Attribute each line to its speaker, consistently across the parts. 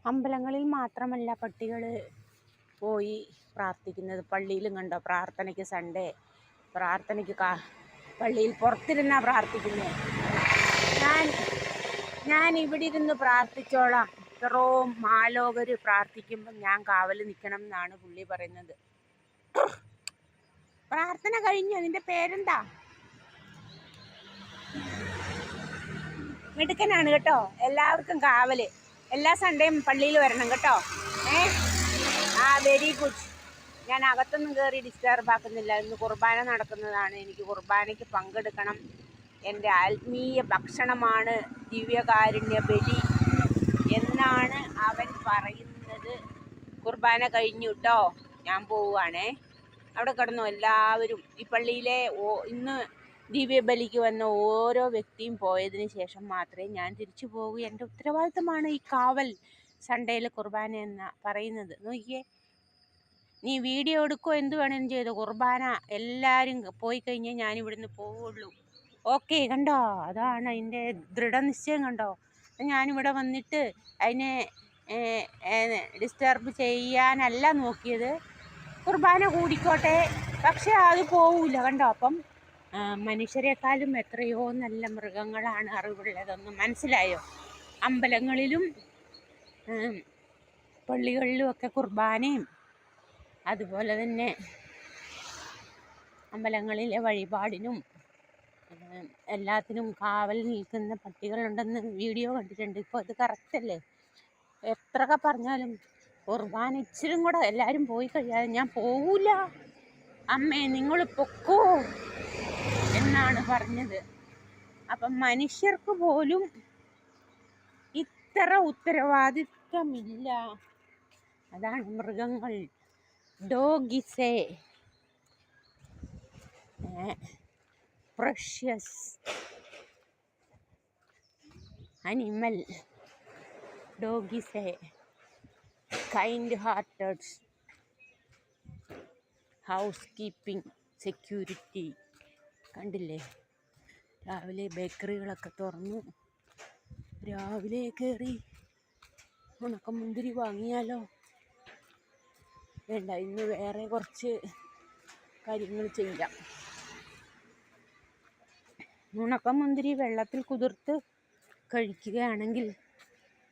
Speaker 1: അമ്പലങ്ങളിൽ മാത്രമല്ല പട്ടികൾ പോയി പ്രാർത്ഥിക്കുന്നത്, പള്ളിയിലും കണ്ടോ പ്രാർത്ഥനയ്ക്ക്. സൺഡേ പ്രാർത്ഥനയ്ക്ക് പള്ളിയിൽ പുറത്തിരുന്നാ പ്രാർത്ഥിക്കുന്നത്. ഞാൻ ഇവിടെ ഇരുന്ന് പ്രാർത്ഥിച്ചോളാം, ഇത്രയും മാലോകർ പ്രാർത്ഥിക്കുമ്പോൾ ഞാൻ കാവൽ നിൽക്കണം എന്നാണ് പുള്ളി പറയുന്നത്. പ്രാർത്ഥന കഴിഞ്ഞു. നിന്റെ പേരെന്താ? മിടുക്കനാണ് കേട്ടോ. എല്ലാവർക്കും കാവല്. എല്ലാ സൺഡേയും പള്ളിയിൽ വരണം കേട്ടോ. Very good. ഞാൻ അകത്തൊന്നും കയറി ഡിസ്റ്റർബ് ആക്കുന്നില്ല. ഇന്ന് കുർബാന നടക്കുന്നതാണ്. എനിക്ക് കുർബാനയ്ക്ക് പങ്കെടുക്കണം. എൻ്റെ ആത്മീയ ഭക്ഷണമാണ് ദിവ്യകാരുണ്യ ബലി എന്നാണ് അവൻ പറയുന്നത്. കുർബാന കഴിഞ്ഞു കേട്ടോ. ഞാൻ പോവുകയാണേ. അവിടെ കിടന്നു എല്ലാവരും. ഈ പള്ളിയിലെ ഇന്ന് ദിവ്യബലിക്ക് വന്ന ഓരോ വ്യക്തിയും പോയതിന് ശേഷം മാത്രമേ ഞാൻ തിരിച്ചു പോകൂ. എൻ്റെ ഉത്തരവാദിത്തമാണ് ഈ കാവൽ. സൺഡേയിലെ കുർബാന എന്ന് പറയുന്നത്. നോക്കിയേ, നീ വീഡിയോ എടുക്കോ എന്ത് വേണേലും ചെയ്തോ. കുർബാന എല്ലാവരും പോയി കഴിഞ്ഞാൽ ഞാൻ ഇവിടുന്ന് പോവുള്ളൂ. ഓക്കെ, കണ്ടോ? അതാണ് അതിൻ്റെ ദൃഢനിശ്ചയം. കണ്ടോ? ഞാനിവിടെ വന്നിട്ട് അതിനെ ഡിസ്റ്റർബ് ചെയ്യാനല്ല നോക്കിയത്. കുർബാന കൂടിക്കോട്ടെ, പക്ഷെ അത് പോവില്ല. കണ്ടോ? അപ്പം മനുഷ്യരെക്കാളും എത്രയോ നല്ല മൃഗങ്ങളാണ് അറിവുള്ളതെന്ന് മനസ്സിലായോ? അമ്പലങ്ങളിലും പള്ളികളിലും ഒക്കെ കുർബാനയും അതുപോലെ തന്നെ അമ്പലങ്ങളിലെ വഴിപാടിനും എല്ലാത്തിനും കാവൽ നിൽക്കുന്ന പട്ടികളുണ്ടെന്ന് വീഡിയോ കണ്ടിട്ടുണ്ട്. ഇപ്പോൾ അത് കറക്റ്റല്ലേ? എത്രയൊക്കെ പറഞ്ഞാലും കുർബാന ഇച്ചിരും കൂടെ എല്ലാവരും പോയി കഴിയാതെ ഞാൻ പോവില്ല. അമ്മേ നിങ്ങൾ പൊക്കോ എന്നാണ് പറഞ്ഞത്. അപ്പം മനുഷ്യർക്ക് പോലും ഇത്ര ഉത്തരവാദിത്വമില്ല. അതാണ് മൃഗങ്ങൾ. Dog is a precious animal. Dog is a kind hearted, housekeeping, security. കണ്ടില്ലേ? രാവിലെ ബേക്കറികളൊക്കെ തുറന്നു. രാവിലെ കയറി ഉണക്കമുന്തിരി വാങ്ങിയാലോ? വേണ്ട, ഇന്ന് വേറെ കുറച്ച് കാര്യങ്ങൾ ചെയ്യാം. ഉണക്കമുന്തിരി വെള്ളത്തിൽ കുതിർത്ത് കഴിക്കുകയാണെങ്കിൽ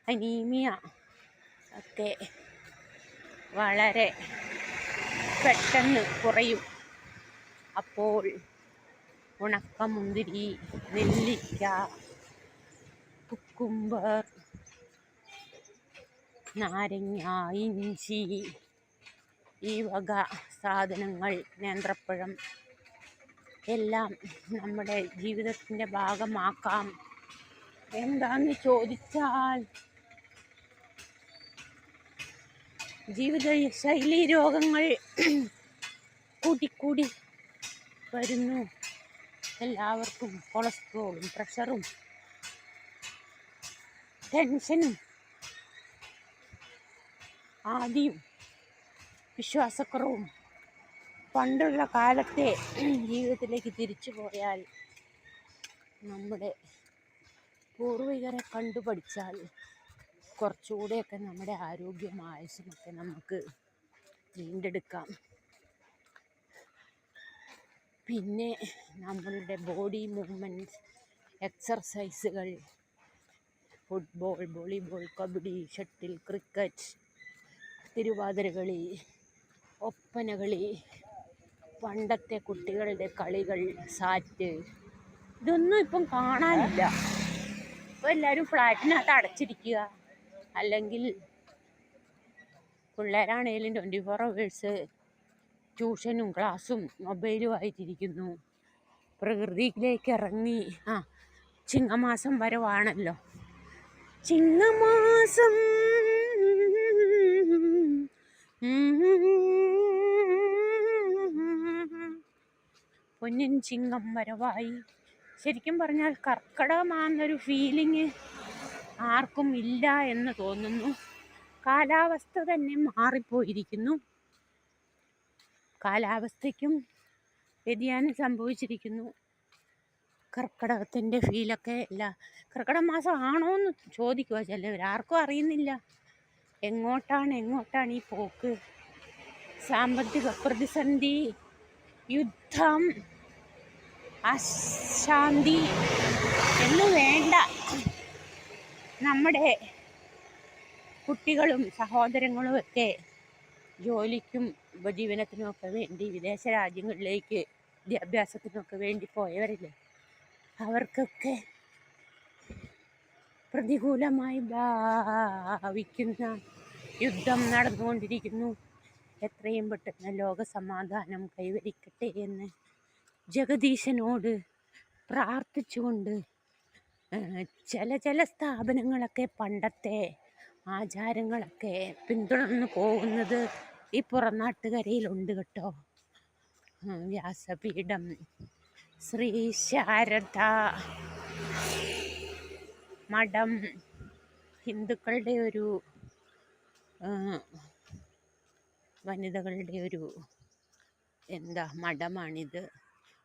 Speaker 1: അനീമിയ ഒക്കെ വളരെ പെട്ടെന്ന് കുറയും. അപ്പോൾ ഉണക്കമുന്തിരി, നെല്ലിക്ക, കുക്കുംബർ, നാരങ്ങ, ഇഞ്ചി, ഈ വക സാധനങ്ങൾ, നേന്ത്രപ്പഴം എല്ലാം നമ്മുടെ ജീവിതത്തിൻ്റെ ഭാഗമാക്കാം. എന്താന്ന് ചോദിച്ചാൽ ജീവിതശൈലി രോഗങ്ങൾ കൂടിക്കൂടി വരുന്നു. എല്ലാവർക്കും കൊളസ്ട്രോളും പ്രഷറും ടെൻഷനും ആദിയും വിശ്വാസക്കുറവും. പണ്ടുള്ള കാലത്തെ ജീവിതത്തിലേക്ക് തിരിച്ചു പോയാൽ, നമ്മുടെ പൂർവികരെ കണ്ടുപഠിച്ചാൽ കുറച്ചുകൂടെയൊക്കെ നമ്മുടെ ആരോഗ്യം ആയുസ്സുമൊക്കെ നമുക്ക് വീണ്ടെടുക്കാം. പിന്നെ നമ്മളുടെ ബോഡി മൂവ്മെൻറ്റ്സ്, എക്സർസൈസുകൾ, football, volleyball, kabaddi, shuttle, cricket, Thiruvathirakali, Oppanakali, പണ്ടത്തെ കുട്ടികളുടെ കളികൾ, സാറ്റ്, ഇതൊന്നും ഇപ്പം കാണാനില്ല. ഇപ്പോൾ എല്ലാവരും ഫ്ലാറ്റിനകത്ത് അടച്ചിരിക്കുക. അല്ലെങ്കിൽ പിള്ളേരാണേലും 24 hours ട്യൂഷനും ക്ലാസ്സും മൊബൈലും ആയിട്ടിരിക്കുന്നു. പ്രകൃതിയിലേക്ക് ഇറങ്ങി. ചിങ്ങമാസം വരവാണല്ലോ. ചിങ്ങമാസം പൊന്നിൻ ചിങ്ങം വരവായി. ശരിക്കും പറഞ്ഞാൽ കർക്കിടകമാണെന്നൊരു ഫീലിങ് ആർക്കും ഇല്ല എന്ന് തോന്നുന്നു. കാലാവസ്ഥ തന്നെ മാറിപ്പോയിരിക്കുന്നു. കാലാവസ്ഥയ്ക്കും വ്യതിയാനം സംഭവിച്ചിരിക്കുന്നു. കർക്കിടകത്തിൻ്റെ ഫീലൊക്കെ ഇല്ല. കർക്കിടക മാസം ആണോ എന്ന് ചോദിക്കുക ചിലവർ. ആർക്കും അറിയുന്നില്ല. എങ്ങോട്ടാണ് ഈ പോക്ക്? സാമ്പത്തിക പ്രതിസന്ധി, യുദ്ധം, അശാന്തി എന്ന് വേണ്ട, നമ്മുടെ കുട്ടികളും സഹോദരങ്ങളും ഒക്കെ ജോലിക്കും ഉപജീവനത്തിനുമൊക്കെ വേണ്ടി വിദേശ രാജ്യങ്ങളിലേക്ക് വിദ്യാഭ്യാസത്തിനൊക്കെ വേണ്ടി പോയവരില്ലേ, അവർക്കൊക്കെ പ്രതികൂലമായി ഭാവിക്കുന്ന യുദ്ധം നടന്നുകൊണ്ടിരിക്കുന്നു. എത്രയും പെട്ടെന്ന് ലോക സമാധാനം കൈവരിക്കട്ടെ എന്ന് ജഗദീശനോട് പ്രാർത്ഥിച്ചുകൊണ്ട് ചില സ്ഥാപനങ്ങളൊക്കെ പണ്ടത്തെ ആചാരങ്ങളൊക്കെ പിന്തുടർന്ന് പോകുന്നത് ഈ പുറംനാട്ടുകരയിലുണ്ട് കേട്ടോ. വ്യാസപീഠം, ശ്രീ ശാരദ മഠം, ഹിന്ദുക്കളുടെ ഒരു വനിതകളുടെ ഒരു മഠമാണിത്.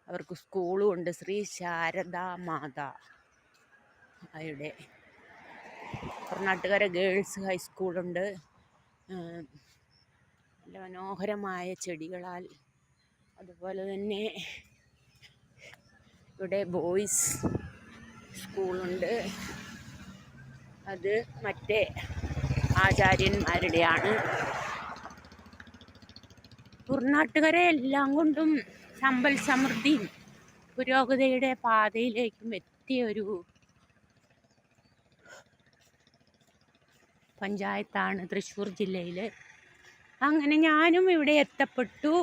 Speaker 1: അവർക്ക് സ്കൂളും ഉണ്ട്, ശ്രീ ശാരദാ മാതാ അവിടെ. കർണാടകര ഗേൾസ് ഹൈസ്കൂളുണ്ട്. നല്ല മനോഹരമായ ചെടികളാൽ, അതുപോലെ തന്നെ ഇവിടെ ബോയ്സ് സ്കൂളുണ്ട്. അത് മറ്റേ ആചാര്യന്മാരുടെയാണ്. കുർണാട്ടുകര എല്ലാം കൊണ്ടും സമ്പൽ സമൃദ്ധിയും പുരോഗതിയുടെ പാതയിലേക്കും എത്തിയ ഒരു പഞ്ചായത്താണ് തൃശ്ശൂർ ജില്ലയിൽ. അങ്ങനെ ഞാനും ഇവിടെ എത്തപ്പെട്ടു.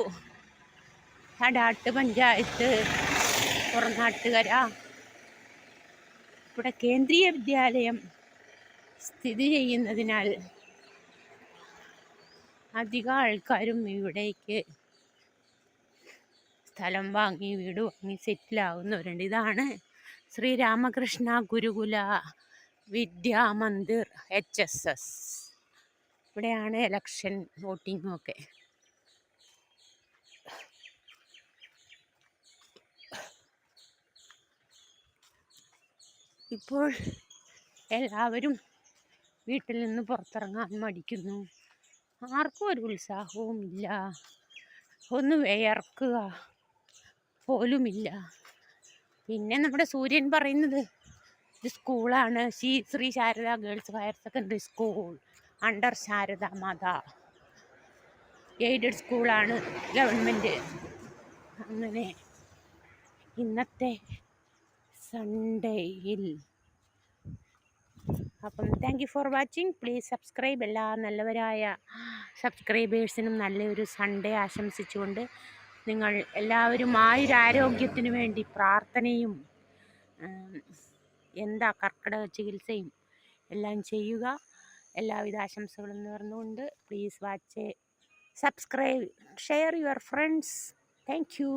Speaker 1: അടാട്ട് പഞ്ചായത്ത്, കുർണാട്ടുകര. ഇവിടെ കേന്ദ്രീയ വിദ്യാലയം സ്ഥിതി ചെയ്യുന്നതിനാൽ അധികം ആൾക്കാരും ഇവിടേക്ക് സ്ഥലം വാങ്ങി വീട് വാങ്ങി സെറ്റിലാവുന്നവരുണ്ട്. ഇതാണ് ശ്രീരാമകൃഷ്ണ ഗുരുകുല വിദ്യാമന്ദിർ HSS. ഇവിടെയാണ് ഇലക്ഷൻ വോട്ടിങ്ങും ഒക്കെ. ഇപ്പോൾ എല്ലാവരും വീട്ടിൽ നിന്ന് പുറത്തിറങ്ങാൻ മടിക്കുന്നു. ആർക്കും ഒരു ഉത്സാഹവും ഇല്ല, ഒന്ന് വിയർക്കുക പോലുമില്ല. പിന്നെ നമ്മുടെ സൂര്യൻ പറയുന്നത് ഇത് സ്കൂളാണ്, Sree Sarada girls higher secondary school under Sarada Mata, aided സ്കൂളാണ്, ഗവൺമെൻറ്. അങ്ങനെ ഇന്നത്തെ സൺഡേയിൽ അപ്പം thank you for watching. Please subscribe. എല്ലാ നല്ലവരായ സബ്സ്ക്രൈബേഴ്സിനും നല്ലൊരു സൺഡേ ആശംസിച്ചുകൊണ്ട് നിങ്ങൾ എല്ലാവരും ആയുരാരോഗ്യത്തിനു വേണ്ടി പ്രാർത്ഥനയും കർക്കിടക ചികിത്സയും എല്ലാം ചെയ്യുക. എല്ലാവിധ ആശംസകളും നേർന്നുകൊണ്ട് please watch, subscribe, share your friends. Thank you.